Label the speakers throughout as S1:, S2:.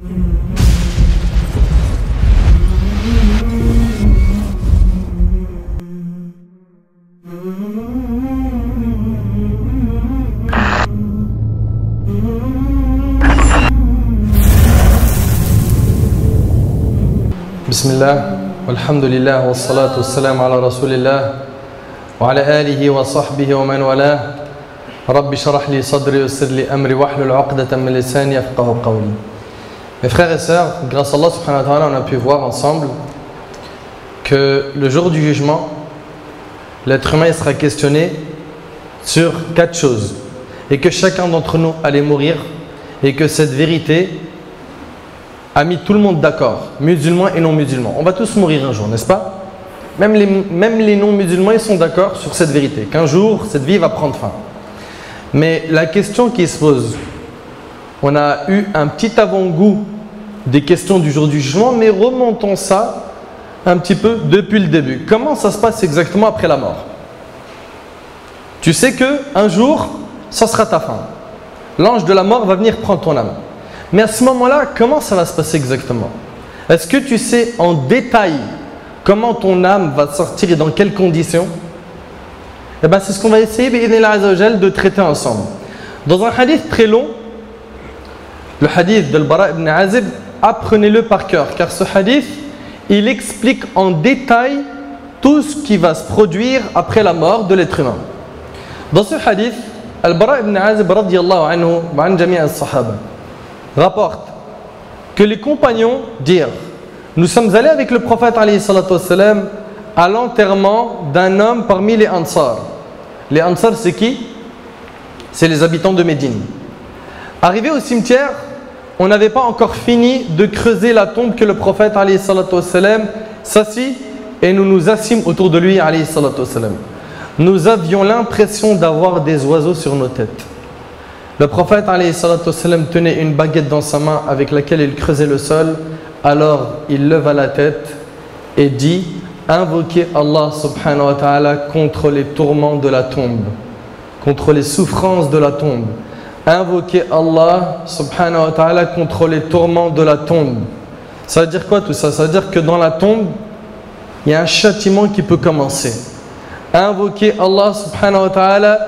S1: Bismillah, walhamdulillah, wassalatu wassalamu ala rasulillah, wa ala alihi wa sahbihi wa man wala. Rabbi shrah li sadri wa yassir li amri wahlul 'uqdatan min lisani yafqahu qawli. Mes frères et sœurs, grâce à Allah subhanahu wa ta'ala, on a pu voir ensemble que le jour du jugement, l'être humain sera questionné sur 4 choses et que chacun d'entre nous allait mourir et que cette vérité a mis tout le monde d'accord, musulmans et non-musulmans. On va tous mourir un jour, n'est-ce pas? Même les non-musulmans, ils sont d'accord sur cette vérité, qu'un jour, cette vie va prendre fin. Mais la question qui se pose, on a eu un petit avant-goût des questions du jour du jugement, mais remontons ça un petit peu depuis le début. Comment ça se passe exactement après la mort? Tu sais qu'un jour, ça sera ta fin. L'ange de la mort va venir prendre ton âme. Mais à ce moment-là, comment ça va se passer exactement? Est-ce que tu sais en détail comment ton âme va sortir et dans quelles conditions? Eh bien, c'est ce qu'on va essayer de traiter ensemble. Dans un hadith très long, le hadith de Bara ibn Azib, apprenez-le par cœur, car ce hadith, il explique en détail tout ce qui va se produire après la mort de l'être humain. Dans ce hadith, Al-Bara ibn Azib radiyallahu anhu wa an jami' as-sahaba rapporte que les compagnons dirent: nous sommes allés avec le prophète alayhi salatu wassalam à l'enterrement d'un homme parmi les Ansar. Les Ansar, c'est qui? C'est les habitants de Médine. Arrivé au cimetière, on n'avait pas encore fini de creuser la tombe que le prophète alayhi salatu wassalam s'assit et nous nous assîmes autour de lui alayhi salatu wassalam. Nous avions l'impression d'avoir des oiseaux sur nos têtes. Le prophète alayhi salatu wassalam tenait une baguette dans sa main avec laquelle il creusait le sol. Alors il leva la tête et dit: invoquez Allah subhanahu wa ta'ala contre les tourments de la tombe, contre les souffrances de la tombe. Invoquez Allah subhanahu wa ta'ala contre les tourments de la tombe. Ça veut dire quoi tout ça? Ça veut dire que dans la tombe, il y a un châtiment qui peut commencer. Invoquez Allah subhanahu wa ta'ala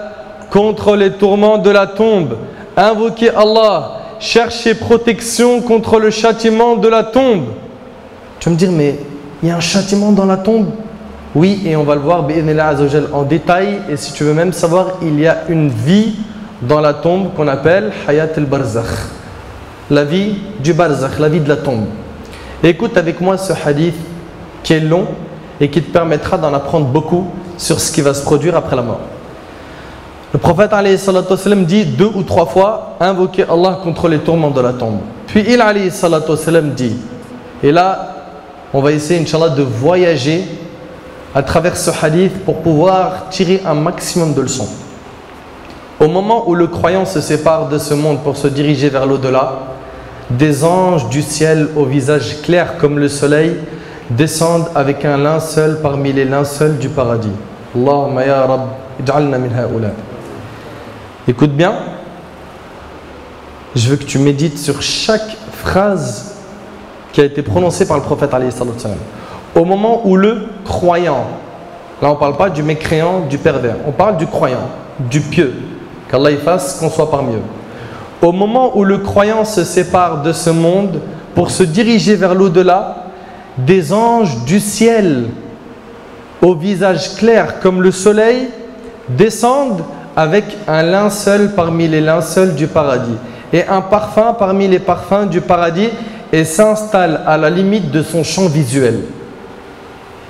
S1: contre les tourments de la tombe. Invoquez Allah. Cherchez protection contre le châtiment de la tombe. Tu vas me dire, mais il y a un châtiment dans la tombe? Oui, et on va le voir en détail. Et si tu veux même savoir, il y a une vie dans la tombe qu'on appelle Hayat al-Barzakh. La vie du Barzakh, la vie de la tombe. Et écoute avec moi ce hadith qui est long et qui te permettra d'en apprendre beaucoup sur ce qui va se produire après la mort. Le prophète alayhi salatu wassalam dit 2 ou 3 fois: invoquez Allah contre les tourments de la tombe. Puis il alayhi salatu wassalam dit, et là on va essayer Inch'Allah de voyager à travers ce hadith pour pouvoir tirer un maximum de leçons. Au moment où le croyant se sépare de ce monde pour se diriger vers l'au-delà, des anges du ciel au visage clair comme le soleil descendent avec un linceul parmi les linceuls du paradis. Allahumma ya Rabb, ij'alna min ha'ula. Écoute bien, je veux que tu médites sur chaque phrase qui a été prononcée par le prophète alayhi salatu wassalam. Au moment où le croyant, là on ne parle pas du mécréant, du pervers, on parle du croyant, du pieux, qu'Allah y fasse qu'on soit parmi eux. Au moment où le croyant se sépare de ce monde pour se diriger vers l'au-delà, des anges du ciel au visage clair comme le soleil descendent avec un linceul parmi les linceuls du paradis et un parfum parmi les parfums du paradis, et s'installe à la limite de son champ visuel.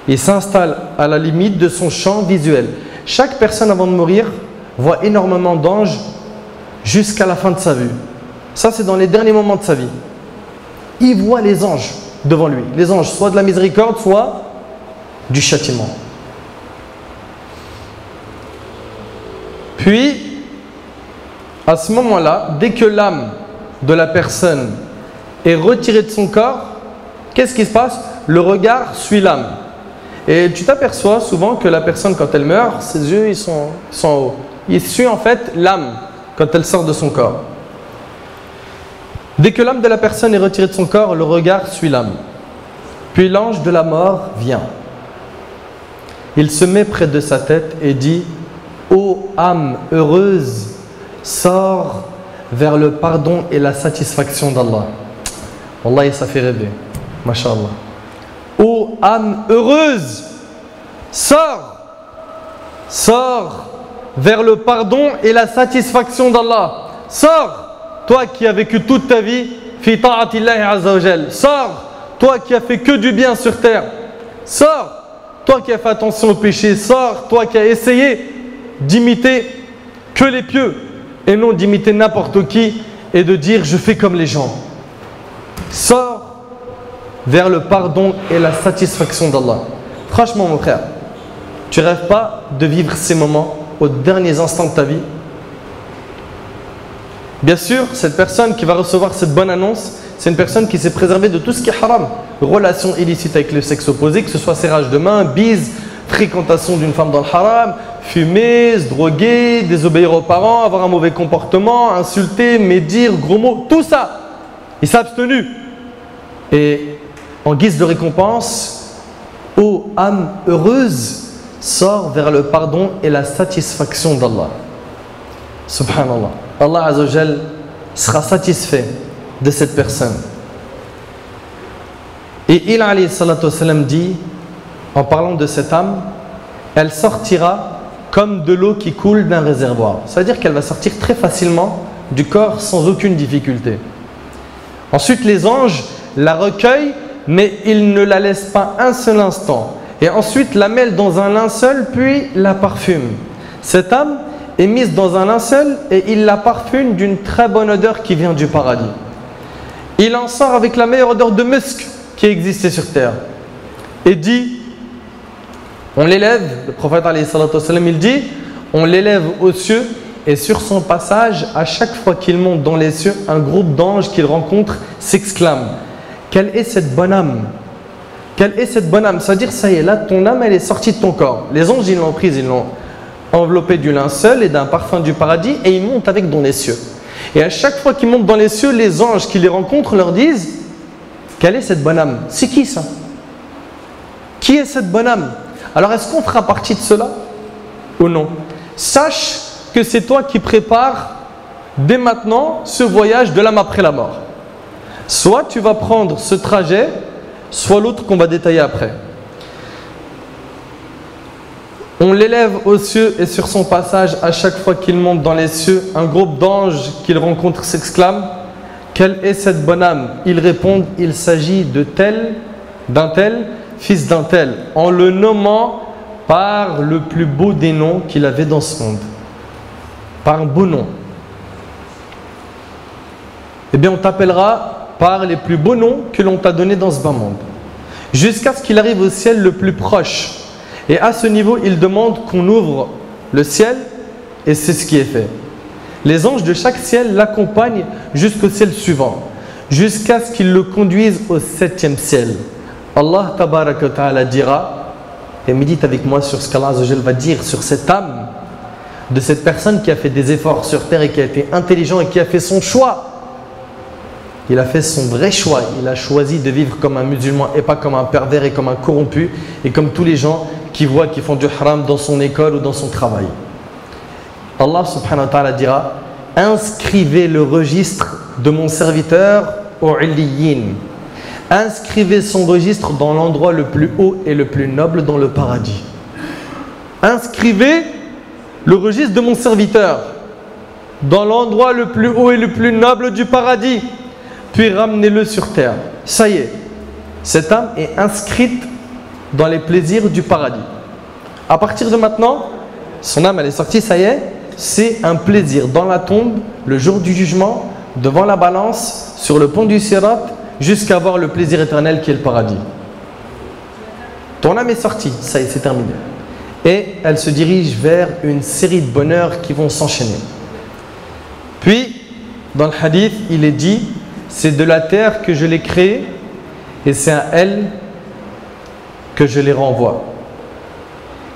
S1: Il s'installe à la limite de son champ visuel. Chaque personne avant de mourir voit énormément d'anges jusqu'à la fin de sa vie. Ça, c'est dans les derniers moments de sa vie. Il voit les anges devant lui. Les anges, soit de la miséricorde, soit du châtiment. Puis, à ce moment-là, dès que l'âme de la personne est retirée de son corps, qu'est-ce qui se passe? Le regard suit l'âme. Et tu t'aperçois souvent que la personne, quand elle meurt, ses yeux ils sont hauts. Il suit en fait l'âme quand elle sort de son corps. Dès que l'âme de la personne est retirée de son corps, le regard suit l'âme. Puis l'ange de la mort vient. Il se met près de sa tête et dit: ô âme heureuse, sors vers le pardon et la satisfaction d'Allah. Wallahi, ça fait rêver. Masha'Allah. Ô âme heureuse, sors vers le pardon et la satisfaction d'Allah. Sors, toi qui as vécu toute ta vie fi ta'atillahi azza wa jal. Sors, toi qui as fait que du bien sur terre. Sors, toi qui as fait attention au péché. Sors, toi qui as essayé d'imiter que les pieux et non d'imiter n'importe qui et de dire je fais comme les gens. Sors vers le pardon et la satisfaction d'Allah. Franchement mon frère, tu rêves pas de vivre ces moments aux derniers instants de ta vie? Bien sûr, cette personne qui va recevoir cette bonne annonce, c'est une personne qui s'est préservée de tout ce qui est haram. Relations illicites avec le sexe opposé, que ce soit serrage de main, bise, fréquentation d'une femme dans le haram, fumer, se droguer, désobéir aux parents, avoir un mauvais comportement, insulter, médire, gros mots, tout ça. Il s'est abstenu. Et en guise de récompense, ô âme heureuse, sors vers le pardon et la satisfaction d'Allah. Subhanallah. Allah Azza wa Jal sera satisfait de cette personne. Et il alayhi salatu wassalam dit, en parlant de cette âme, elle sortira comme de l'eau qui coule d'un réservoir. C'est-à-dire qu'elle va sortir très facilement du corps sans aucune difficulté. Ensuite, les anges la recueillent, mais ils ne la laissent pas un seul instant. Et ensuite la mêlent dans un linceul, puis la parfument. Cette âme est mise dans un linceul et il la parfume d'une très bonne odeur qui vient du paradis. Il en sort avec la meilleure odeur de musk qui existait sur terre. Et dit, on l'élève, le prophète alayhi salatu wassalam, il dit, on l'élève aux cieux et sur son passage, à chaque fois qu'il monte dans les cieux, un groupe d'anges qu'il rencontre s'exclame: quelle est cette bonne âme? Quelle est cette bonne âme? C'est-à-dire, ça y est, là, ton âme, elle est sortie de ton corps. Les anges, ils l'ont prise, ils l'ont enveloppée du linceul et d'un parfum du paradis et ils montent avec dans les cieux. Et à chaque fois qu'ils montent dans les cieux, les anges qui les rencontrent leur disent: quelle est cette bonne âme? C'est qui ça? Qui est cette bonne âme? Alors, est-ce qu'on fera partie de cela ou non? Sache que c'est toi qui prépares dès maintenant ce voyage de l'âme après la mort. Soit tu vas prendre ce trajet, soit l'autre qu'on va détailler après. On l'élève aux cieux et sur son passage, à chaque fois qu'il monte dans les cieux, un groupe d'anges qu'il rencontre s'exclame: quelle est cette bonne âme? Ils répondent: il s'agit de tel, d'un tel, fils d'un tel, en le nommant par le plus beau des noms qu'il avait dans ce monde. Par un beau nom. Eh bien, on t'appellera par les plus beaux noms que l'on t'a donnés dans ce bas monde. Jusqu'à ce qu'il arrive au ciel le plus proche. Et à ce niveau, il demande qu'on ouvre le ciel et c'est ce qui est fait. Les anges de chaque ciel l'accompagnent jusqu'au ciel suivant, jusqu'à ce qu'ils le conduisent au 7e ciel. Allah tabaraka wa ta'ala dira, et médite avec moi sur ce qu'Allah va dire sur cette âme de cette personne qui a fait des efforts sur terre et qui a été intelligent et qui a fait son choix. Il a fait son vrai choix. Il a choisi de vivre comme un musulman et pas comme un pervers et comme un corrompu et comme tous les gens qui voient qui font du haram dans son école ou dans son travail. Allah subhanahu wa ta'ala dira: inscrivez le registre de mon serviteur au illiyin. Inscrivez son registre dans l'endroit le plus haut et le plus noble dans le paradis. Inscrivez le registre de mon serviteur dans l'endroit le plus haut et le plus noble du paradis, puis ramenez-le sur terre. Ça y est, cette âme est inscrite dans les plaisirs du paradis. À partir de maintenant, son âme elle est sortie, ça y est, c'est un plaisir dans la tombe, le jour du jugement, devant la balance, sur le pont du Sirat, jusqu'à avoir le plaisir éternel qui est le paradis. Ton âme est sortie, ça y est, c'est terminé. Et elle se dirige vers une série de bonheurs qui vont s'enchaîner. Puis, dans le hadith, il est dit: c'est de la terre que je l'ai créée et c'est à elle que je les renvoie.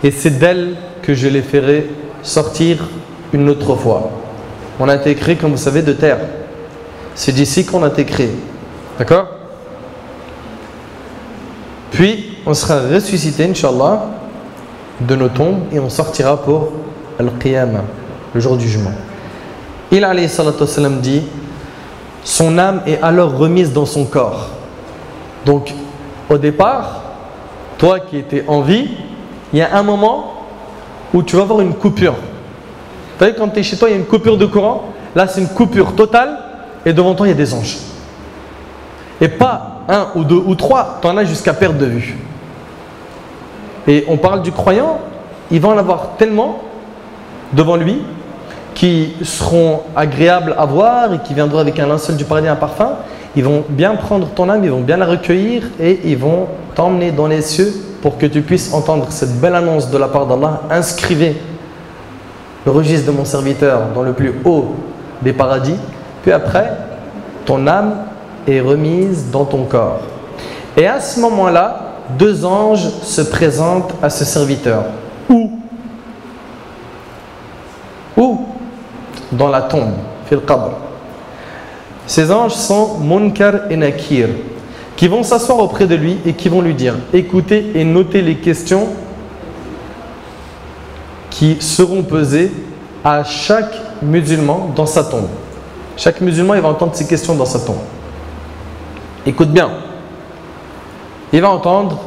S1: Et c'est d'elle que je les ferai sortir une autre fois. On a été créé, comme vous savez, de terre. c'est d'ici qu'on a été créé. D'accord? Puis, on sera ressuscité, Inch'Allah, de nos tombes et on sortira pour Al-Qiyamah, le jour du jugement. Il alayhi salatu wassalam dit, son âme est alors remise dans son corps. Donc, au départ, toi qui étais en vie, il y a un moment où tu vas avoir une coupure. Vous savez, quand tu es chez toi, il y a une coupure de courant. Là, c'est une coupure totale et devant toi, il y a des anges. Et pas un ou deux ou trois, tu en as jusqu'à perte de vue. Et on parle du croyant, il va en avoir tellement devant lui qui seront agréables à voir et qui viendront avec un linceul du paradis, un parfum. Ils vont bien prendre ton âme, ils vont bien la recueillir et ils vont t'emmener dans les cieux pour que tu puisses entendre cette belle annonce de la part d'Allah. Inscrivez le registre de mon serviteur dans le plus haut des paradis. Puis après, ton âme est remise dans ton corps. Et à ce moment-là, deux anges se présentent à ce serviteur. Où? Où? Dans la tombe, fil qabr. Ces anges sont Munkar et Nakir, qui vont s'asseoir auprès de lui et qui vont lui dire: écoutez et notez les questions qui seront posées à chaque musulman dans sa tombe. Chaque musulman, il va entendre ces questions dans sa tombe. Écoute bien. Il va entendre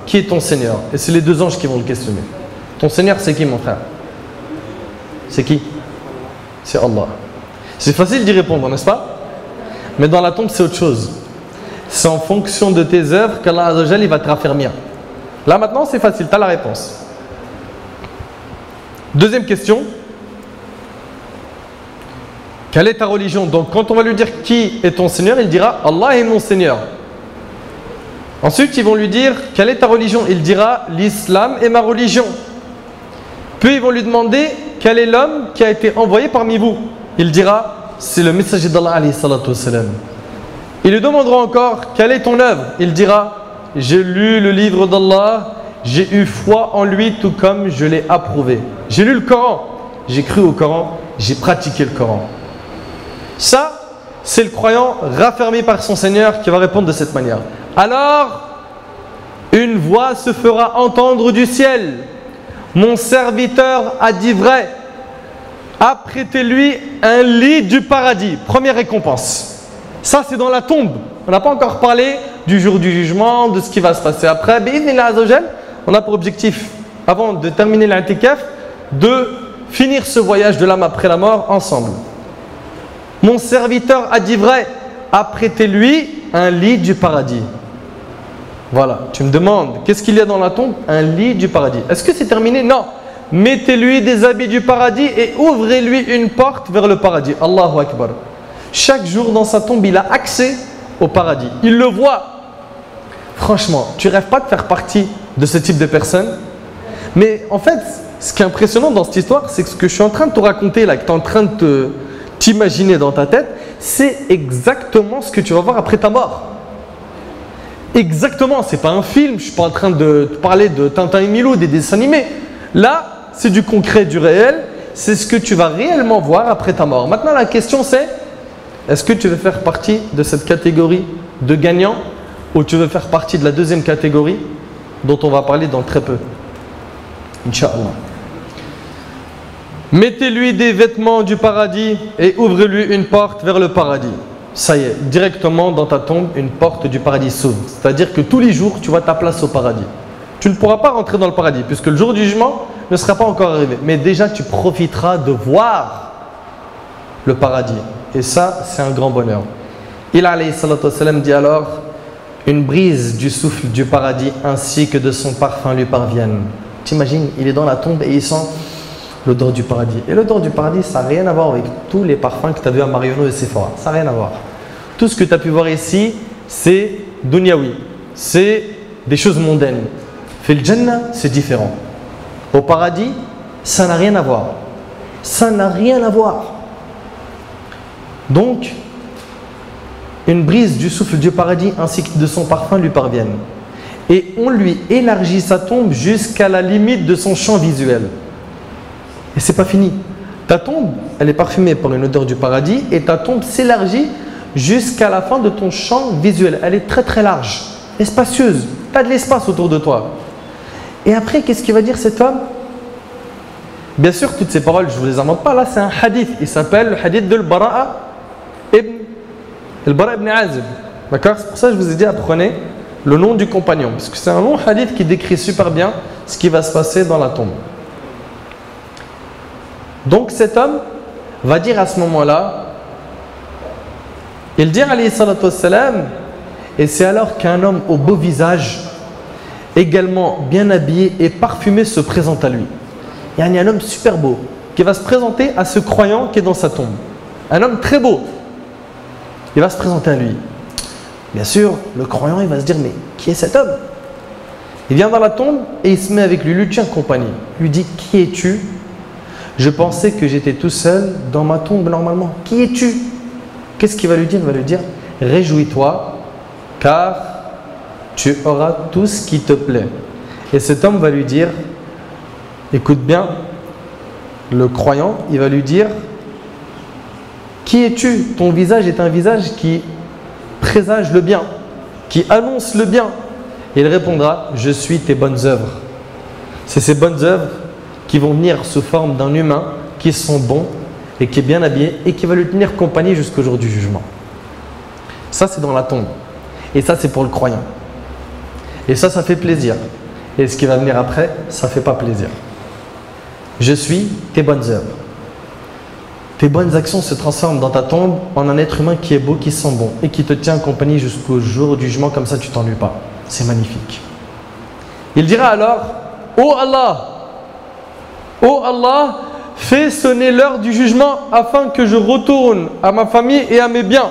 S1: qui est ton Seigneur? Et c'est les deux anges qui vont le questionner. Ton Seigneur, c'est qui, mon frère? C'est qui? C'est Allah. C'est facile d'y répondre, n'est-ce pas? Mais dans la tombe, c'est autre chose. C'est en fonction de tes œuvres qu'Allah Azza wa Jalla, il va te raffermir. Là, maintenant, c'est facile, tu as la réponse. Deuxième question. Quelle est ta religion? Donc, quand on va lui dire qui est ton Seigneur, il dira Allah est mon Seigneur. Ensuite, ils vont lui dire quelle est ta religion? Il dira l'islam est ma religion. Puis, ils vont lui demander quel est l'homme qui a été envoyé parmi vous? Il dira c'est le messager d'Allah alayhi salatu wassalam. Ils lui demanderont encore quelle est ton œuvre? Il dira j'ai lu le livre d'Allah, j'ai eu foi en lui tout comme je l'ai approuvé. J'ai lu le Coran, j'ai cru au Coran, j'ai pratiqué le Coran. Ça, c'est le croyant raffermi par son Seigneur qui va répondre de cette manière. Alors, une voix se fera entendre du ciel. Mon serviteur a dit vrai. Apprêtez-lui un lit du paradis. Première récompense. Ça, c'est dans la tombe. On n'a pas encore parlé du jour du jugement, de ce qui va se passer après. Bi'idhnillah azza wa jal, on a pour objectif, avant de terminer l'intikaf, de finir ce voyage de l'âme après la mort ensemble. Mon serviteur a dit vrai. Apprêtez-lui un lit du paradis. Voilà, tu me demandes, qu'est-ce qu'il y a dans la tombe? Un lit du paradis. Est-ce que c'est terminé? Non. Mettez-lui des habits du paradis et ouvrez-lui une porte vers le paradis. Allahu Akbar. Chaque jour dans sa tombe, il a accès au paradis. Il le voit. Franchement, tu rêves pas de faire partie de ce type de personne? Mais en fait, ce qui est impressionnant dans cette histoire, c'est que ce que je suis en train de te raconter là, que tu es en train de t'imaginer dans ta tête, c'est exactement ce que tu vas voir après ta mort. Exactement, c'est pas un film, je ne suis pas en train de te parler de Tintin et Milou, des dessins animés. Là, c'est du concret, du réel, c'est ce que tu vas réellement voir après ta mort. Maintenant, la question c'est, est-ce que tu veux faire partie de cette catégorie de gagnants ou tu veux faire partie de la deuxième catégorie dont on va parler dans très peu? Inch'Allah. Mettez-lui des vêtements du paradis et ouvrez-lui une porte vers le paradis. Ça y est, directement dans ta tombe, une porte du paradis s'ouvre. C'est-à-dire que tous les jours, tu vois ta place au paradis. Tu ne pourras pas rentrer dans le paradis puisque le jour du jugement ne sera pas encore arrivé. Mais déjà, tu profiteras de voir le paradis. Et ça, c'est un grand bonheur. Il alayhi salatu wassalam dit alors, une brise du souffle du paradis ainsi que de son parfum lui parviennent. T'imagines, il est dans la tombe et il sent l'odeur du paradis. Et l'odeur du paradis, ça n'a rien à voir avec tous les parfums que tu as vus à Marionneau et Sephora. Ça n'a rien à voir. Tout ce que tu as pu voir ici, c'est dunyawi. C'est des choses mondaines. Fil Jannah, c'est différent. Au paradis, ça n'a rien à voir. Ça n'a rien à voir. Donc, une brise du souffle du paradis ainsi que de son parfum lui parviennent. Et on lui élargit sa tombe jusqu'à la limite de son champ visuel. Et c'est pas fini. Ta tombe, elle est parfumée par une odeur du paradis et ta tombe s'élargit jusqu'à la fin de ton champ visuel. Elle est très très large et spacieuse. Tu as de l'espace autour de toi. Et après, qu'est-ce qu'il va dire cet homme? Bien sûr, toutes ces paroles, je ne vous les invente pas. Là, c'est un hadith. Il s'appelle le hadith de Al-Bara ibn Azib. D'accord? C'est pour ça que je vous ai dit, apprenez le nom du compagnon. Parce que c'est un long hadith qui décrit super bien ce qui va se passer dans la tombe. Donc cet homme va dire à ce moment-là, il dit alayhi salatu wassalam, et c'est alors qu'un homme au beau visage, également bien habillé et parfumé se présente à lui. Il y a un homme super beau qui va se présenter à ce croyant qui est dans sa tombe. Un homme très beau. Il va se présenter à lui. Bien sûr, le croyant, il va se dire, mais qui est cet homme? Il vient dans la tombe et il se met avec lui tient compagnie. Il lui dit, qui es-tu? Je pensais que j'étais tout seul dans ma tombe normalement. Qui es-tu? Qu'est-ce qu'il va lui dire? Il va lui dire, réjouis-toi, car tu auras tout ce qui te plaît. Et cet homme va lui dire, écoute bien, le croyant, il va lui dire, qui es-tu? Ton visage est un visage qui présage le bien, qui annonce le bien. Et il répondra, je suis tes bonnes œuvres. C'est ces bonnes œuvres qui vont venir sous forme d'un humain qui sont bons et qui est bien habillé et qui va lui tenir compagnie jusqu'au jour du jugement. Ça, c'est dans la tombe. Et ça, c'est pour le croyant. Et ça fait plaisir. Et ce qui va venir après, ça ne fait pas plaisir. Je suis tes bonnes œuvres. Tes bonnes actions se transforment dans ta tombe en un être humain qui est beau, qui sent bon et qui te tient en compagnie jusqu'au jour du jugement, comme ça tu t'ennuies pas. C'est magnifique. Il dira alors, ô Allah, fais sonner l'heure du jugement afin que je retourne à ma famille et à mes biens.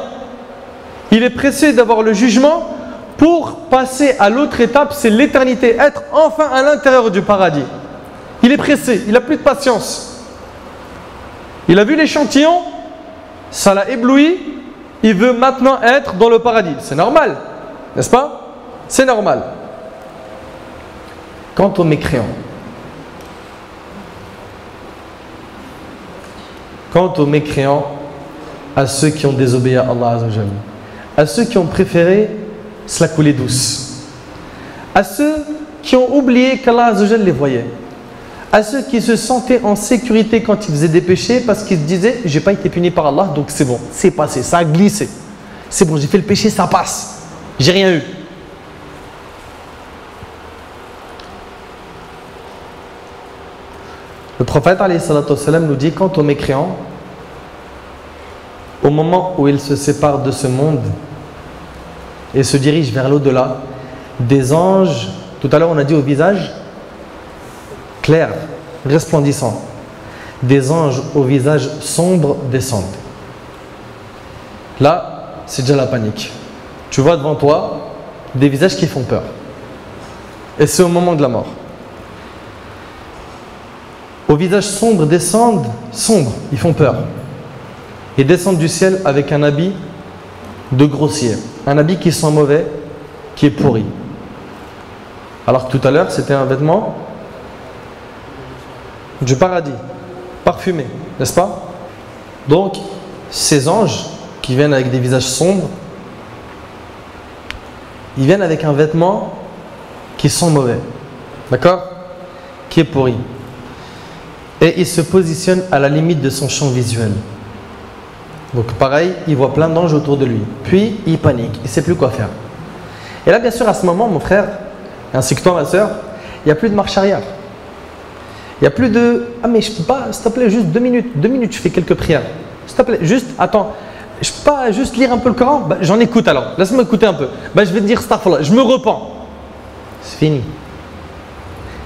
S1: Il est pressé d'avoir le jugement pour passer à l'autre étape, c'est l'éternité, être enfin à l'intérieur du paradis. Il est pressé, il n'a plus de patience. Il a vu l'échantillon, ça l'a ébloui, il veut maintenant être dans le paradis. C'est normal, n'est-ce pas? C'est normal. Quant aux mécréants, à ceux qui ont désobéi à Allah Azza wa Jalla, à ceux qui ont préféré se la couler douce, à ceux qui ont oublié qu'Allah Azza wa Jalla les voyait, à ceux qui se sentaient en sécurité quand ils faisaient des péchés parce qu'ils se disaient j'ai pas été puni par Allah donc c'est bon, c'est passé, ça a glissé, c'est bon, j'ai fait le péché, ça passe, j'ai rien eu. Le prophète alayhi salatu wassalam nous dit, quant aux mécréants, au moment où ils se séparent de ce monde et se dirigent vers l'au-delà, des anges, tout à l'heure on a dit au visage clair, resplendissant, des anges au visage sombre descendent. Là, c'est déjà la panique. Tu vois devant toi des visages qui font peur. Et c'est au moment de la mort. Au visage sombre descendent, sombres, ils font peur. Et descendent du ciel avec un habit de grossier. Un habit qui sent mauvais, qui est pourri. Alors que tout à l'heure, c'était un vêtement du paradis, parfumé, n'est-ce pas? Donc, ces anges qui viennent avec des visages sombres, ils viennent avec un vêtement qui sent mauvais, d'accord? Qui est pourri. Et il se positionne à la limite de son champ visuel. Donc pareil, il voit plein d'anges autour de lui. Puis il panique, il ne sait plus quoi faire. Et là, bien sûr, à ce moment, mon frère, ainsi que toi, ma soeur, il n'y a plus de marche arrière. Il n'y a plus de « Ah mais je peux pas, s'il te plaît, juste 2 minutes, je fais quelques prières. S'il te plaît, juste, attends, je peux pas juste lire un peu le Coran? Bah, j'en écoute alors, laisse-moi écouter un peu. Bah, je vais te dire astaghfirullah, je me repens. » C'est fini.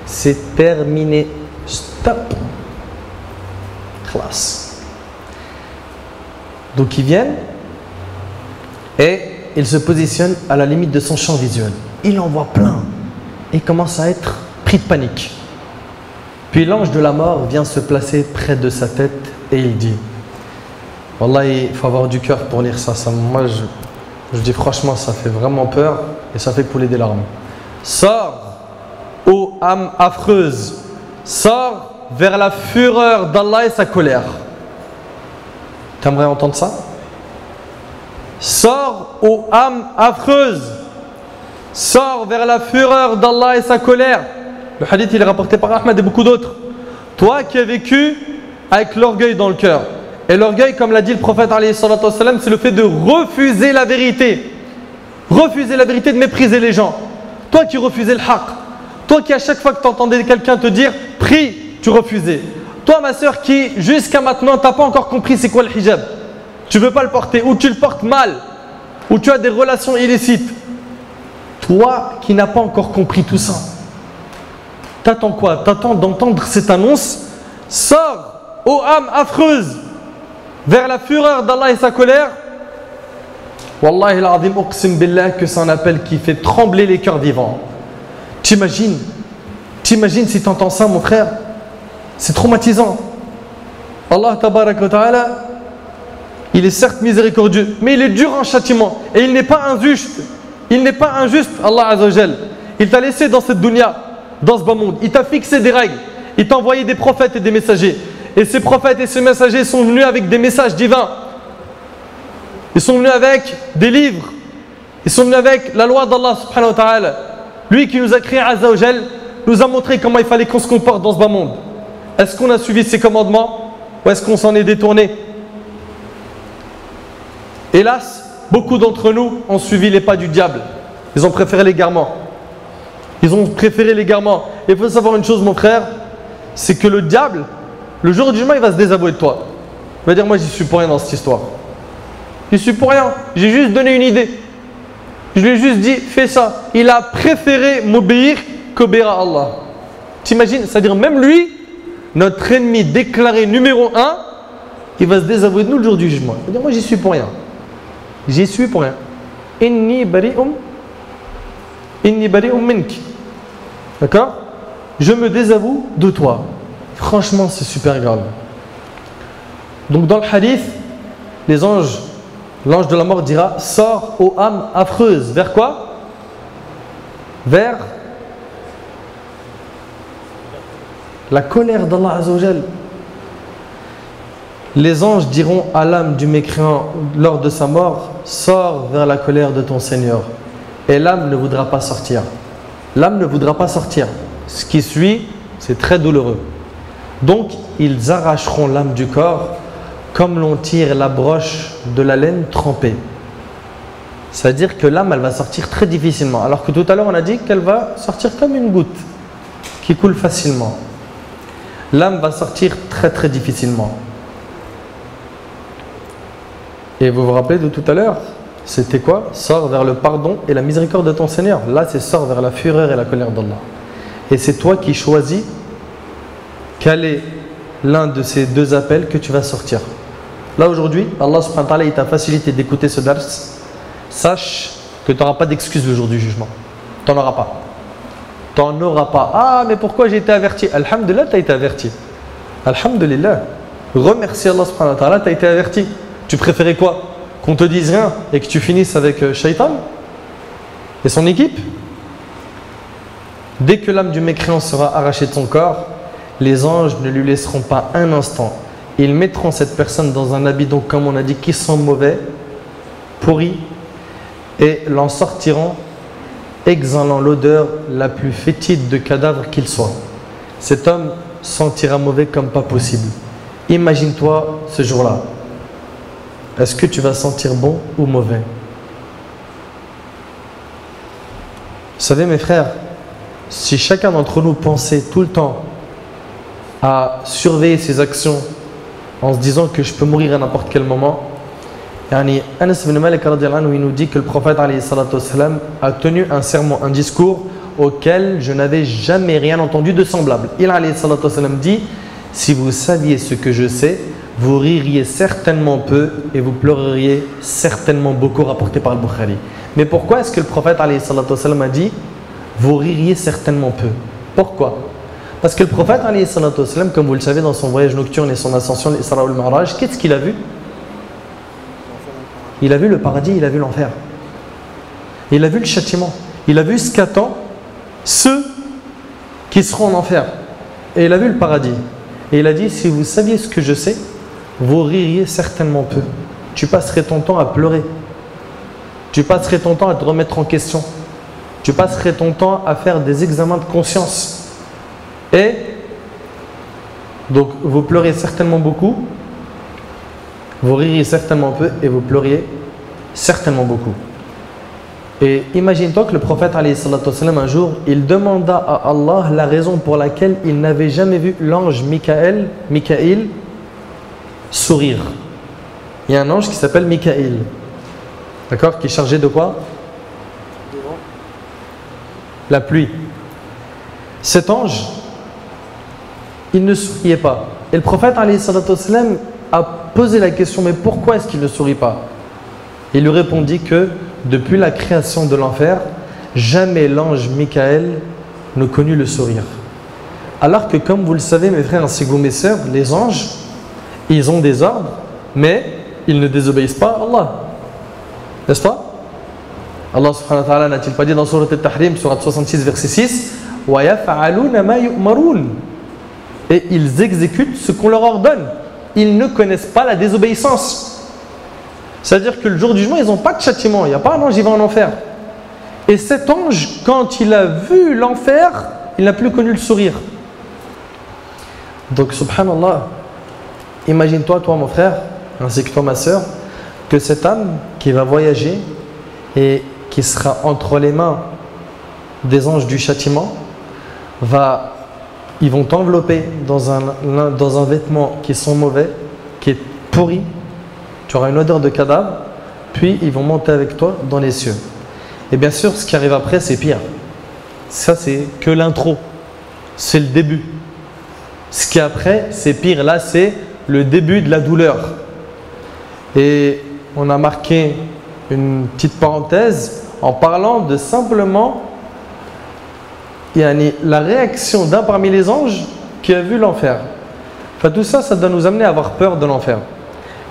S1: C'est terminé. Stop. Classe. Donc ils viennent et ils se positionnent à la limite de son champ visuel. Il en voit plein et commence à être pris de panique. Puis l'ange de la mort vient se placer près de sa tête et il dit, Wallah, il faut avoir du cœur pour lire ça. Moi je dis franchement, ça fait vraiment peur et ça fait couler des larmes. Sors, ô âme affreuse, sors vers la fureur d'Allah et sa colère. T'aimerais entendre ça? Sors aux âmes affreuses. Sors vers la fureur d'Allah et sa colère. Le hadith il est rapporté par Ahmed et beaucoup d'autres. Toi qui as vécu avec l'orgueil dans le cœur. Et l'orgueil, comme l'a dit le prophète alayhi salatu wassalam, c'est le fait de refuser la vérité. Refuser la vérité, de mépriser les gens. Toi qui refusais le haqq. Toi qui à chaque fois que tu entendais quelqu'un te dire prie, tu refusais. Toi ma soeur qui jusqu'à maintenant t'as pas encore compris c'est quoi le hijab. Tu veux pas le porter, ou tu le portes mal, ou tu as des relations illicites. Toi qui n'as pas encore compris tout ça. T'attends quoi? T'attends d'entendre cette annonce? Sors ô âme affreuse vers la fureur d'Allah et sa colère. Wallahi al-azim uqsim billah que c'est un appel qui fait trembler les cœurs vivants. T'imagines si tu entends ça mon frère? C'est traumatisant. Allah tabarak wa ta'ala, il est certes miséricordieux, mais il est dur en châtiment. Et il n'est pas injuste. Il n'est pas injuste, Allah Azza wa Jal. Il t'a laissé dans cette dunya, dans ce bas monde. Il t'a fixé des règles. Il t'a envoyé des prophètes et des messagers. Et ces prophètes et ces messagers sont venus avec des messages divins. Ils sont venus avec des livres. Ils sont venus avec la loi d'Allah subhanahu wa ta'ala. Lui qui nous a créé Azza wa Jal, nous a montré comment il fallait qu'on se comporte dans ce bas monde. Est-ce qu'on a suivi ses commandements ou est-ce qu'on s'en est détourné? Hélas, beaucoup d'entre nous ont suivi les pas du diable. Ils ont préféré l'égarement. Ils ont préféré l'égarement. Et il faut savoir une chose mon frère, c'est que le diable, le jour du jugement, il va se désavouer de toi. Il va dire moi j'y suis pour rien dans cette histoire. J'y suis pour rien. J'ai juste donné une idée. Je lui ai juste dit fais ça. Il a préféré m'obéir qu'obéir à Allah. T'imagines? C'est-à-dire même lui, notre ennemi déclaré numéro 1, il va se désavouer de nous le jour du jugement. Il va dire moi j'y suis pour rien. J'y suis pour rien. Inni bari'um minki. D'accord? Je me désavoue de toi. Franchement, c'est super grave. Donc dans le hadith, les anges, l'ange de la mort dira sors aux âmes affreuses. Vers quoi? Vers la colère d'Allah Azza wa Jal. Les anges diront à l'âme du mécréant lors de sa mort sors vers la colère de ton Seigneur. Et l'âme ne voudra pas sortir. L'âme ne voudra pas sortir. Ce qui suit, c'est très douloureux. Donc, ils arracheront l'âme du corps comme l'on tire la broche de la laine trempée. C'est-à-dire que l'âme, elle va sortir très difficilement. Alors que tout à l'heure, on a dit qu'elle va sortir comme une goutte qui coule facilement. L'âme va sortir très très difficilement. Et vous vous rappelez de tout à l'heure? C'était quoi? Sors vers le pardon et la miséricorde de ton Seigneur. Là, c'est sors vers la fureur et la colère d'Allah. Et c'est toi qui choisis quel est l'un de ces deux appels que tu vas sortir. Là, aujourd'hui, Allah subhanahu wa ta'ala, il t'a facilité d'écouter ce dars. Sache que tu n'auras pas d'excuse le jour du jugement. Tu n'en auras pas. Tu n'en auras pas. Ah, mais pourquoi j'ai été averti? Alhamdulillah, tu as été averti. Alhamdulillah. Remercie Allah subhanahu wa ta'ala, tu as été averti. Tu préférais quoi? Qu'on te dise rien et que tu finisses avec Shaitan et son équipe? Dès que l'âme du mécréant sera arrachée de son corps, les anges ne lui laisseront pas un instant. Ils mettront cette personne dans un habit, donc comme on a dit, qui sent mauvais, pourri, et l'en sortiront exhalant l'odeur la plus fétide de cadavre qu'il soit. Cet homme sentira mauvais comme pas possible. Imagine-toi ce jour-là. Est-ce que tu vas sentir bon ou mauvais? Vous savez mes frères, si chacun d'entre nous pensait tout le temps à surveiller ses actions en se disant que je peux mourir à n'importe quel moment, Anas ibn Malik il nous dit que le prophète a tenu un sermon, un discours auquel je n'avais jamais rien entendu de semblable. Il dit si vous saviez ce que je sais, vous ririez certainement peu et vous pleureriez certainement beaucoup, rapporté par le Bukhari. Mais pourquoi est-ce que le prophète a dit vous ririez certainement peu? Pourquoi? Parce que le prophète, comme vous le savez, dans son voyage nocturne et son ascension, l'Isra ou le Mi'raj, qu'est-ce qu'il a vu? Il a vu le paradis, il a vu l'enfer. Il a vu le châtiment. Il a vu ce qu'attend ceux qui seront en enfer. Et il a vu le paradis. Et il a dit, si vous saviez ce que je sais, vous ririez certainement peu. Tu passerais ton temps à pleurer. Tu passerais ton temps à te remettre en question. Tu passerais ton temps à faire des examens de conscience. Et donc vous pleurez certainement beaucoup, vous ririez certainement peu et vous pleuriez certainement beaucoup. Et imagine-toi que le prophète alayhi salatu wassalam, un jour, il demanda à Allah la raison pour laquelle il n'avait jamais vu l'ange Mikaël sourire. Il y a un ange qui s'appelle Mikaël, d'accord, qui est chargé de quoi? La pluie. Cet ange, il ne souriait pas. Et le prophète alayhi salatu wassalam a posé la question, mais pourquoi est-ce qu'il ne sourit pas? Il lui répondit que depuis la création de l'enfer, jamais l'ange Mikaël ne connut le sourire. Alors que, comme vous le savez, mes frères ainsi que vous, mes sœurs, les anges, ils ont des ordres, mais ils ne désobéissent pas à Allah. N'est-ce pas? Allah subhanahu wa ta'ala n'a-t-il pas dit dans Surat Al-Tahrim, Surat 66, verset 6, وَيَفْعَلُونَ مَا يُؤْمَرُونَ. Et ils exécutent ce qu'on leur ordonne. Ils ne connaissent pas la désobéissance. C'est-à-dire que le jour du jugement, ils n'ont pas de châtiment. Il n'y a pas un ange qui va en enfer. Et cet ange, quand il a vu l'enfer, il n'a plus connu le sourire. Donc, subhanallah, imagine-toi, toi mon frère, ainsi que toi ma soeur, que cette âme qui va voyager et qui sera entre les mains des anges du châtiment, ils vont t'envelopper dans un vêtement qui sent mauvais, qui est pourri. Tu auras une odeur de cadavre, puis ils vont monter avec toi dans les cieux. Et bien sûr, ce qui arrive après, c'est pire. Ça, c'est que l'intro. C'est le début. Ce qui est après, c'est pire. Là, c'est le début de la douleur. Et on a marqué une petite parenthèse en parlant de simplement la réaction d'un parmi les anges qui a vu l'enfer. Enfin, tout ça, ça doit nous amener à avoir peur de l'enfer.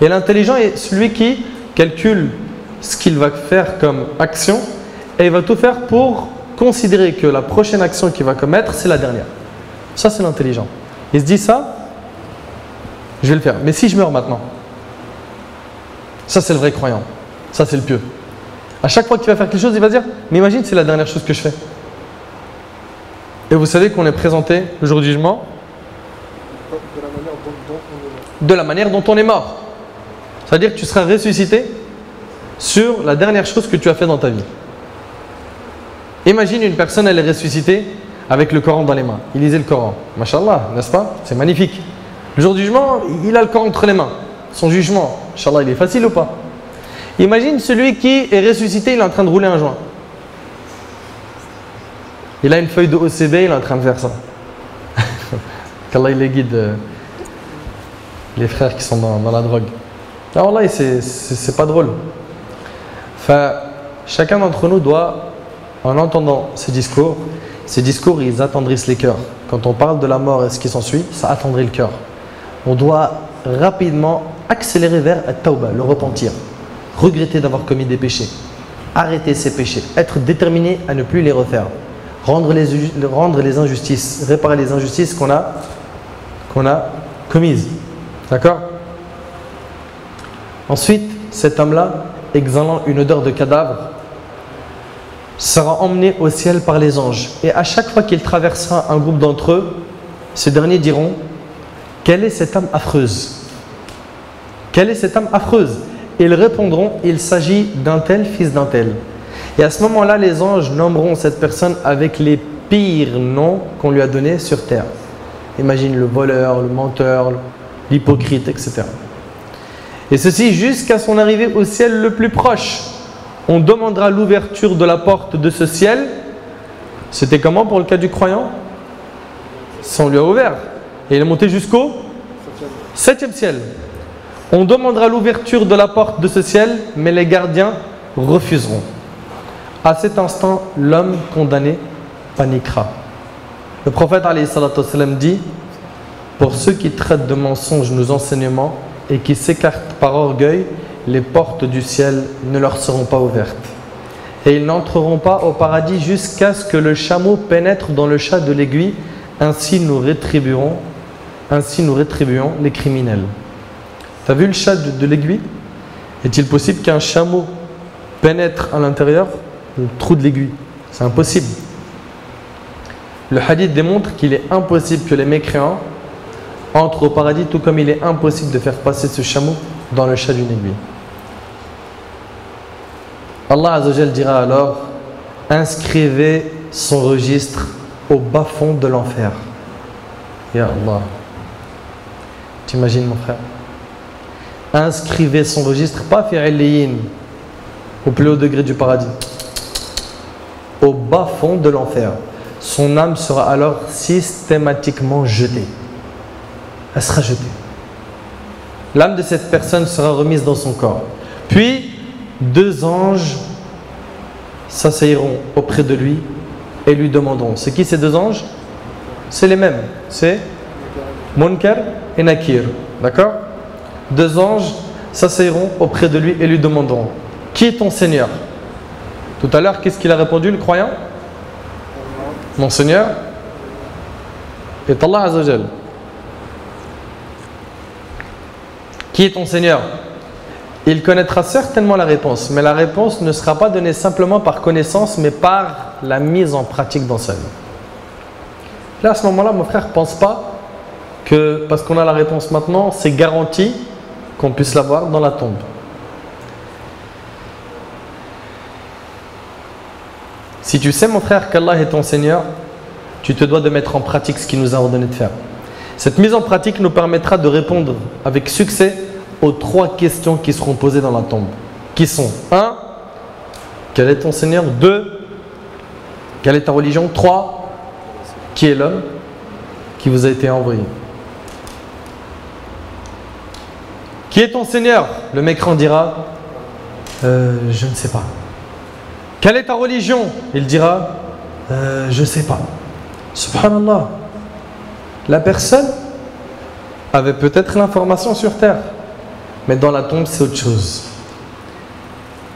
S1: Et l'intelligent est celui qui calcule ce qu'il va faire comme action et il va tout faire pour considérer que la prochaine action qu'il va commettre, c'est la dernière. Ça, c'est l'intelligent. Il se dit ça, je vais le faire. Mais si je meurs maintenant, ça, c'est le vrai croyant. Ça, c'est le pieux. À chaque fois qu'il va faire quelque chose, il va dire, mais imagine, c'est la dernière chose que je fais. Et vous savez qu'on est présenté le jour du jugement de la manière dont on est mort. C'est-à-dire que tu seras ressuscité sur la dernière chose que tu as fait dans ta vie. Imagine une personne, elle est ressuscitée avec le Coran dans les mains. Il lisait le Coran. Mashallah, n'est-ce pas? C'est magnifique. Le jour du jugement, il a le Coran entre les mains. Son jugement, Inch'Allah, il est facile ou pas? Imagine celui qui est ressuscité, il est en train de rouler un joint. Il a une feuille de OCB, il est en train de faire ça. Qu'Allah il les guide, les frères qui sont dans la drogue. Alors là, c'est pas drôle. Enfin, chacun d'entre nous doit, en entendant ces discours, ils attendrissent les cœurs. Quand on parle de la mort et ce qui s'ensuit, ça attendrit le cœur. On doit rapidement accélérer vers at-tawbah, le repentir, regretter d'avoir commis des péchés, arrêter ces péchés, être déterminé à ne plus les refaire, rendre les injustices, réparer les injustices qu'on a commises. D'accord? Ensuite, cet homme-là, exhalant une odeur de cadavre, sera emmené au ciel par les anges. Et à chaque fois qu'il traversera un groupe d'entre eux, ces derniers diront: quelle est cette âme affreuse? Quelle est cette âme affreuse? Et ils répondront: il s'agit d'un tel, fils d'un tel. Et à ce moment-là, les anges nommeront cette personne avec les pires noms qu'on lui a donnés sur terre. Imagine le voleur, le menteur, l'hypocrite, etc. Et ceci jusqu'à son arrivée au ciel le plus proche. On demandera l'ouverture de la porte de ce ciel. C'était comment pour le cas du croyant? Ça, on lui a ouvert. Et il est monté jusqu'au 7e ciel. On demandera l'ouverture de la porte de ce ciel, mais les gardiens refuseront. À cet instant, l'homme condamné paniquera. Le prophète alayhi salatu wassalam dit: pour ceux qui traitent de mensonges nos enseignements et qui s'écartent par orgueil, les portes du ciel ne leur seront pas ouvertes. Et ils n'entreront pas au paradis jusqu'à ce que le chameau pénètre dans le chat de l'aiguille. Ainsi nous rétribuons les criminels. Tu as vu le chat de l'aiguille? Est-il possible qu'un chameau pénètre à l'intérieur le trou de l'aiguille? C'est impossible. Le hadith démontre qu'il est impossible que les mécréants entrent au paradis, tout comme il est impossible de faire passer ce chameau dans le chat d'une aiguille. Allah Azza wa Jal dira alors: inscrivez son registre au bas-fond de l'enfer. Ya Allah. T'imagines, mon frère? Inscrivez son registre, pas fi'iliyin, au plus haut degré du paradis, au bas-fond de l'enfer. Son âme sera alors systématiquement jetée. Elle sera jetée. L'âme de cette personne sera remise dans son corps. Puis, 2 anges s'asseyeront auprès de lui et lui demanderont. C'est qui ces 2 anges? C'est les mêmes. C'est Munkar et Nakir. D'accord? 2 anges s'asseyeront auprès de lui et lui demanderont: qui est ton Seigneur? Tout à l'heure, qu'est-ce qu'il a répondu, le croyant? Mon Seigneur est Allah Azza wa Jal. Qui est ton Seigneur? Il connaîtra certainement la réponse, mais la réponse ne sera pas donnée simplement par connaissance, mais par la mise en pratique dans sa vie. Là, à ce moment-là, mon frère, ne pense pas que parce qu'on a la réponse maintenant, c'est garanti qu'on puisse l'avoir dans la tombe. Si tu sais, mon frère, qu'Allah est ton Seigneur, tu te dois de mettre en pratique ce qu'il nous a ordonné de faire. Cette mise en pratique nous permettra de répondre avec succès aux 3 questions qui seront posées dans la tombe. Qui sont: 1. Quel est ton Seigneur? 2. Quelle est ta religion? 3. Qui est l'homme qui vous a été envoyé? Qui est ton Seigneur? Le mécréant dira: je ne sais pas. Quelle est ta religion? Il dira: je ne sais pas. Subhanallah. La personne avait peut-être l'information sur terre, mais dans la tombe, c'est autre chose.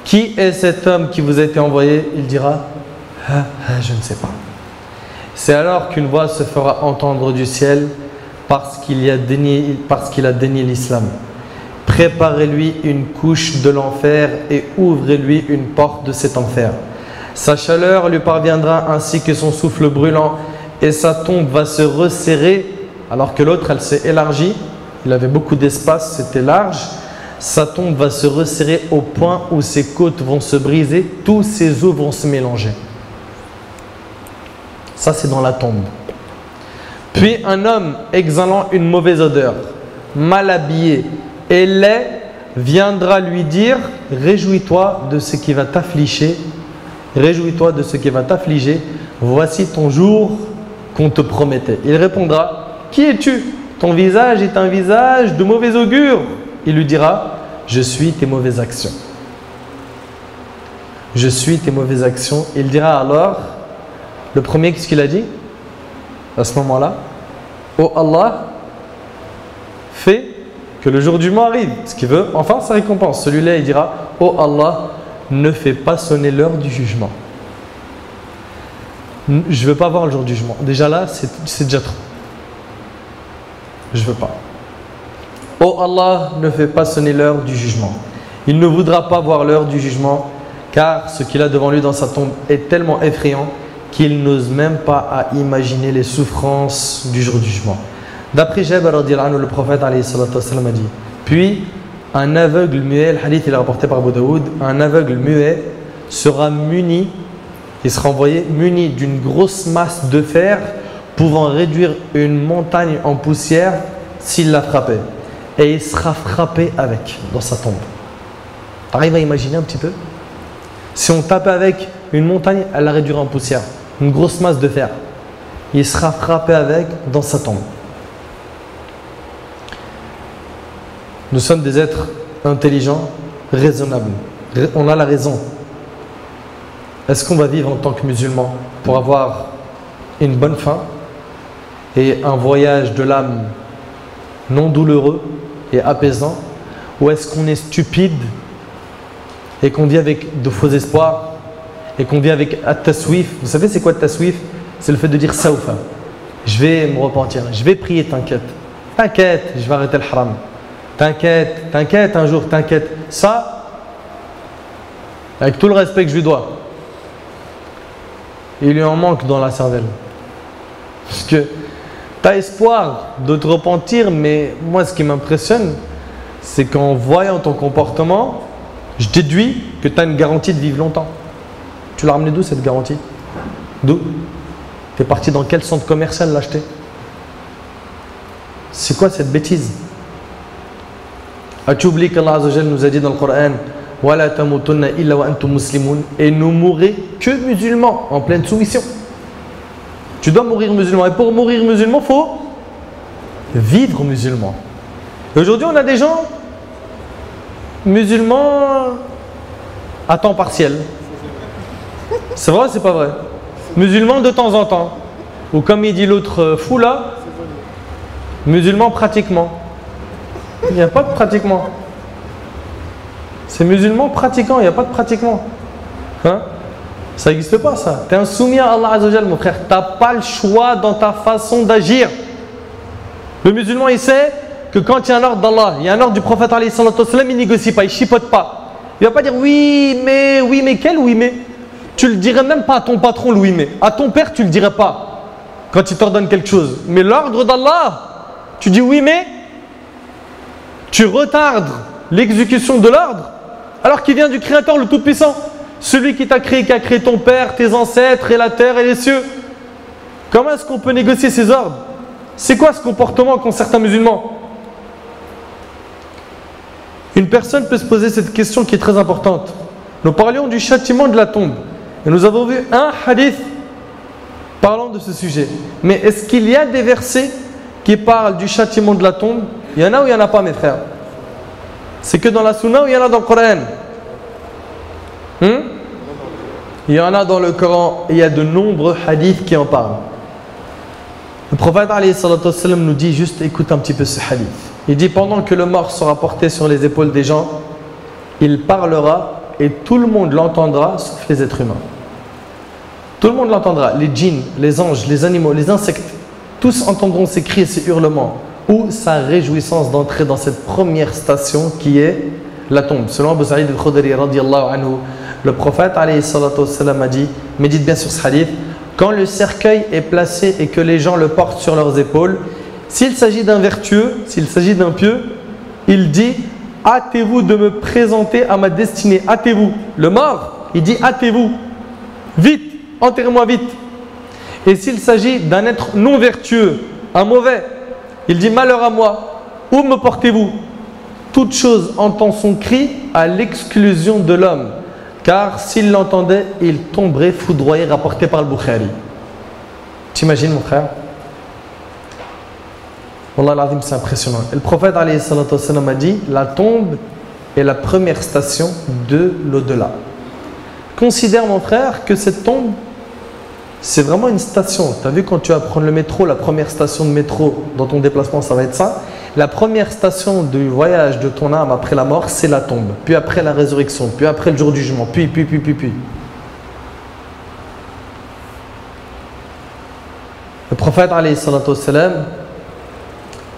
S1: Qui est cet homme qui vous a été envoyé? Il dira: je ne sais pas. C'est alors qu'une voix se fera entendre du ciel parce qu'il a dénié l'islam. Préparez-lui une couche de l'enfer et ouvrez-lui une porte de cet enfer. Sa chaleur lui parviendra ainsi que son souffle brûlant et sa tombe va se resserrer alors que l'autre, elle s'est élargie. Il avait beaucoup d'espace, c'était large. Sa tombe va se resserrer au point où ses côtes vont se briser, tous ses os vont se mélanger. Ça, c'est dans la tombe. Puis un homme exhalant une mauvaise odeur, mal habillé et laid, viendra lui dire: réjouis-toi de ce qui va t'affliger, réjouis-toi de ce qui va t'affliger, voici ton jour qu'on te promettait. Il répondra: qui es-tu? Ton visage est un visage de mauvais augure. Il lui dira: je suis tes mauvaises actions. Je suis tes mauvaises actions. Il dira alors, le premier, qu'est-ce qu'il a dit à ce moment-là? Oh Allah, fais que le jour du jugement arrive, ce qu'il veut, enfin sa récompense. Celui-là, il dira: oh Allah, ne fais pas sonner l'heure du jugement. Je ne veux pas voir le jour du jugement. Déjà là, c'est déjà trop. Je ne veux pas. Oh Allah, ne fais pas sonner l'heure du jugement. Il ne voudra pas voir l'heure du jugement, car ce qu'il a devant lui dans sa tombe est tellement effrayant qu'il n'ose même pas à imaginer les souffrances du jour du jugement. D'après Jabir, le prophète a dit: puis un aveugle muet, le hadith il est rapporté par Abu Daoud, un aveugle muet sera muni, il sera envoyé muni d'une grosse masse de fer pouvant réduire une montagne en poussière s'il la frappait. Et il sera frappé avec dans sa tombe. Arrive à imaginer un petit peu? Si on tape avec une montagne, elle la réduira en poussière. Une grosse masse de fer. Il sera frappé avec dans sa tombe. Nous sommes des êtres intelligents, raisonnables. On a la raison. Est-ce qu'on va vivre en tant que musulman pour avoir une bonne fin et un voyage de l'âme non douloureux et apaisant, ou est-ce qu'on est stupide et qu'on vit avec de faux espoirs et qu'on vit avec at-taswif? Vous savez c'est quoi at-taswif? C'est le fait de dire sawfa. Je vais me repentir, je vais prier, t'inquiète. T'inquiète, je vais arrêter le haram. T'inquiète, t'inquiète un jour, t'inquiète. Ça, avec tout le respect que je lui dois, il lui en manque dans la cervelle. Parce que tu as espoir de te repentir, mais moi ce qui m'impressionne, c'est qu'en voyant ton comportement, je déduis que tu as une garantie de vivre longtemps. Tu l'as ramené d'où cette garantie? D'où? Tu es parti dans quel centre commercial l'acheter? C'est quoi cette bêtise? As-tu oublié qu'Allah Azza wa Jalla nous a dit dans le Coran وَلَا تَمُوتُنَّ إِلَّا وَأَنْتُمْ مُسْلِمُونَ, et ne mourrez que musulmans, en pleine soumission. Tu dois mourir musulman. Et pour mourir musulman, il faut vivre musulman. Et aujourd'hui, on a des gens musulmans à temps partiel. C'est vrai ou c'est pas vrai? Musulmans de temps en temps. Ou comme il dit l'autre fou là, musulmans pratiquement. Il n'y a pas de pratiquement. C'est musulman pratiquant, il n'y a pas de pratiquement. Hein? Ça n'existe pas ça. Tu es insoumis à Allah Azza wa Jalla, mon frère. Tu n'as pas le choix dans ta façon d'agir. Le musulman, il sait que quand il y a un ordre d'Allah, il y a un ordre du prophète, il ne négocie pas, il ne chipote pas. Il ne va pas dire oui, mais quel oui, mais. Tu ne le dirais même pas à ton patron, le oui, mais. À ton père, tu ne le dirais pas quand il t'ordonne quelque chose. Mais l'ordre d'Allah, tu dis oui, mais. Tu retardes l'exécution de l'ordre alors qu'il vient du Créateur, le Tout-Puissant. Celui qui t'a créé, qui a créé ton père, tes ancêtres et la terre et les cieux. Comment est-ce qu'on peut négocier ces ordres? C'est quoi ce comportement qu'ont certains musulmans? Une personne peut se poser cette question qui est très importante. Nous parlions du châtiment de la tombe. Et nous avons vu un hadith parlant de ce sujet. Mais est-ce qu'il y a des versets qui parlent du châtiment de la tombe? Il y en a ou il n'y en a pas, mes frères? C'est que dans la Sunna ou il y en a dans le Coran? Il y en a dans le Coran et il y a de nombreux hadiths qui en parlent. Le prophète nous dit juste, écoute un petit peu ce hadith. Il dit, pendant que le mort sera porté sur les épaules des gens, il parlera et tout le monde l'entendra sauf les êtres humains. Tout le monde l'entendra, les djinns, les anges, les animaux, les insectes, tous entendront ses cris et ses hurlements ou sa réjouissance d'entrer dans cette première station qui est la tombe. Selon Abu Sa'id al-Khudri radiyallahu anhu, le prophète alayhi salatu wassalam a dit, médite bien sur ce hadith, quand le cercueil est placé et que les gens le portent sur leurs épaules, s'il s'agit d'un vertueux, s'il s'agit d'un pieux, il dit, hâtez-vous de me présenter à ma destinée, hâtez-vous. Le mort, il dit, hâtez-vous, vite, enterrez-moi vite. Et s'il s'agit d'un être non vertueux, un mauvais, il dit, malheur à moi, où me portez-vous? Toute chose entend son cri à l'exclusion de l'homme, car s'il l'entendait, il tomberait foudroyé, rapporté par le Bukhari. T'imagines, mon frère? Wallah al-Azim, c'est impressionnant. Et le prophète alayhi salatu wassalam a dit, la tombe est la première station de l'au-delà. Considère, mon frère, que cette tombe, c'est vraiment une station. Tu as vu quand tu vas prendre le métro, la première station de métro dans ton déplacement, ça va être ça. La première station du voyage de ton âme après la mort, c'est la tombe. Puis après la résurrection, puis après le jour du jugement, puis. Le prophète alayhi salatu wassalam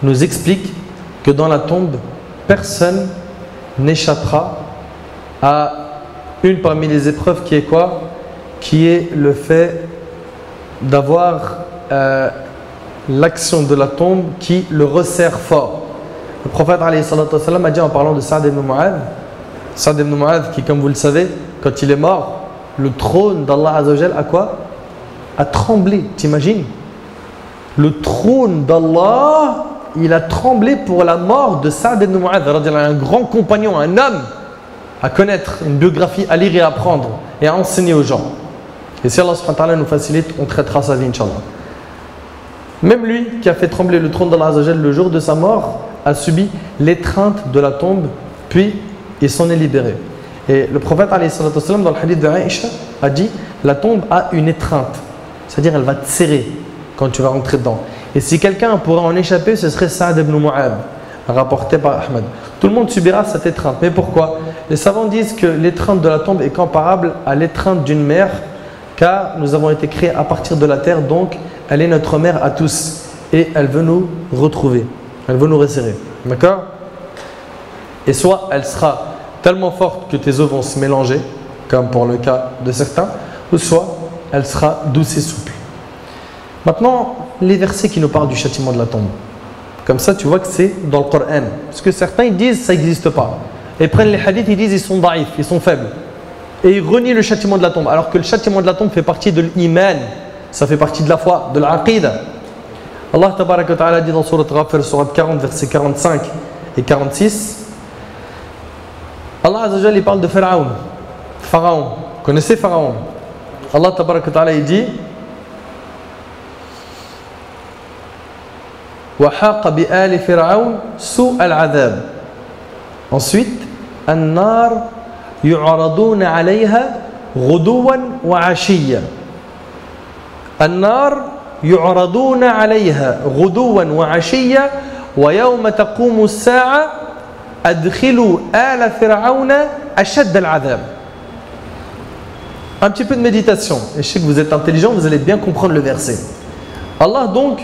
S1: nous explique que dans la tombe, personne n'échappera à une parmi les épreuves qui est quoi? Qui est le fait d'avoir l'action de la tombe qui le resserre fort. Le prophète alayhi salatu wassalam a dit en parlant de Sa'd ibn Mu'adh qui, comme vous le savez, quand il est mort, le trône d'Allah Azza wa Jal a quoi? A tremblé, t'imagines? Le trône d'Allah, il a tremblé pour la mort de Sa'd ibn Mu'adh, un grand compagnon, un homme à connaître, une biographie à lire et à apprendre et à enseigner aux gens. Et si Allah subhanahu wa ta'ala nous facilite, on traitera sa vie, Inch'Allah. Même lui qui a fait trembler le trône d'Allah Azza wa Jal le jour de sa mort a subi l'étreinte de la tombe, puis il s'en est libéré. Et le prophète alayhi salatu wassalam, dans le hadith de Aïcha, a dit, la tombe a une étreinte, c'est-à-dire elle va te serrer quand tu vas rentrer dedans. Et si quelqu'un pourrait en échapper, ce serait Sa'd ibn Mu'adh, rapporté par Ahmad. Tout le monde subira cette étreinte. Mais pourquoi? Les savants disent que l'étreinte de la tombe est comparable à l'étreinte d'une mère, car nous avons été créés à partir de la terre, donc elle est notre mère à tous et elle veut nous retrouver, elle veut nous resserrer. D'accord? Et soit elle sera tellement forte que tes os vont se mélanger, comme pour le cas de certains, ou soit elle sera douce et souple. Maintenant, les versets qui nous parlent du châtiment de la tombe. Comme ça, tu vois que c'est dans le Coran. Parce que certains ils disent ça n'existe pas. Et prennent les hadiths, ils disent ils sont daïfs, ils sont faibles. Et ils renient le châtiment de la tombe. Alors que le châtiment de la tombe fait partie de l'iman. Ça fait partie de la foi, de l'aqida. Allah tabarak wa ta'ala dit dans Surat Ghafir, Surat 40, versets 45 et 46. Allah Azza wa Jalla, il parle de Pharaon. Pharaon. Vous connaissez Pharaon? Allah tabarak wa ta'ala, il dit وَحَاقَ بِآلِ فِرْعَوْنَ سُوءَ الْعَذَابِ. Ensuite, النار يعرضون عليها غدوا وعشيا. النار يعرضون عليها غدوا وعشيا ويوم تقوم الساعة أدخلوا آل فرعون أشد العذاب. Un petit peu de méditation. Et je sais que vous êtes intelligent, vous allez bien comprendre le verset. Allah donc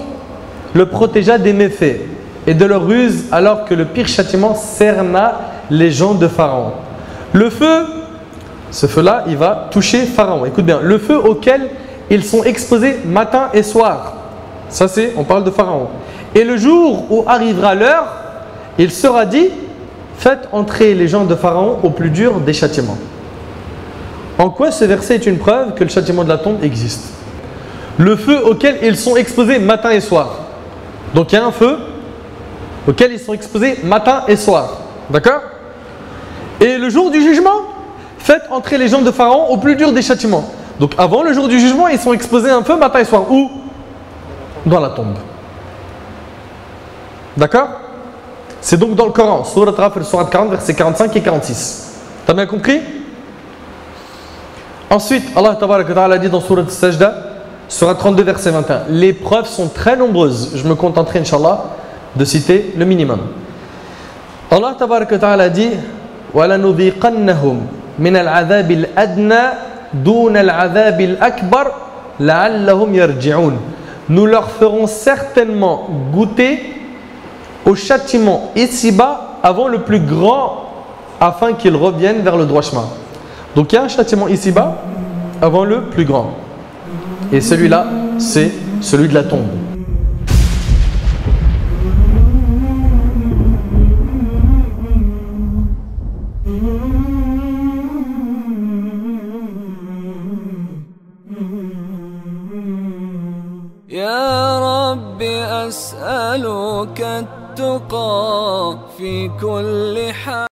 S1: le protégea des méfaits et de leur ruse alors que le pire châtiment cerna les gens de Pharaon. Le feu, ce feu-là, il va toucher Pharaon. Écoute bien, le feu auquel ils sont exposés matin et soir. Ça c'est, on parle de Pharaon. Et le jour où arrivera l'heure, il sera dit, faites entrer les gens de Pharaon au plus dur des châtiments. En quoi ce verset est une preuve que le châtiment de la tombe existe? Le feu auquel ils sont exposés matin et soir. Donc il y a un feu auquel ils sont exposés matin et soir. D'accord? Et le jour du jugement, faites entrer les gens de Pharaon au plus dur des châtiments. Donc avant le jour du jugement, ils sont exposés à un feu matin et soir. Où? Dans la tombe. D'accord? C'est donc dans le Coran. Surat Ghafir, Surat 40, versets 45 et 46. T'as bien compris? Ensuite, Allah Tabaraka wa Ta'ala dit dans Surat Sajda, Surat 32, verset 21. Les preuves sont très nombreuses. Je me contenterai, Inch'Allah, de citer le minimum. Allah Tabaraka wa Ta'ala dit وَلَنُذِيقَنَّهُمْ مِنَ الْعَذَابِ الْأَدْنَى دُونَ الْعَذَابِ الْأَكْبَرِ لَعَلَّهُمْ يَرْجِعُونَ. Nous leur ferons certainement goûter au châtiment ici-bas avant le plus grand afin qu'ils reviennent vers le droit chemin. Donc il y a un châtiment ici-bas avant le plus grand. Et celui-là, c'est celui de la tombe.
S2: يا رب أسألك التقى في كل حال.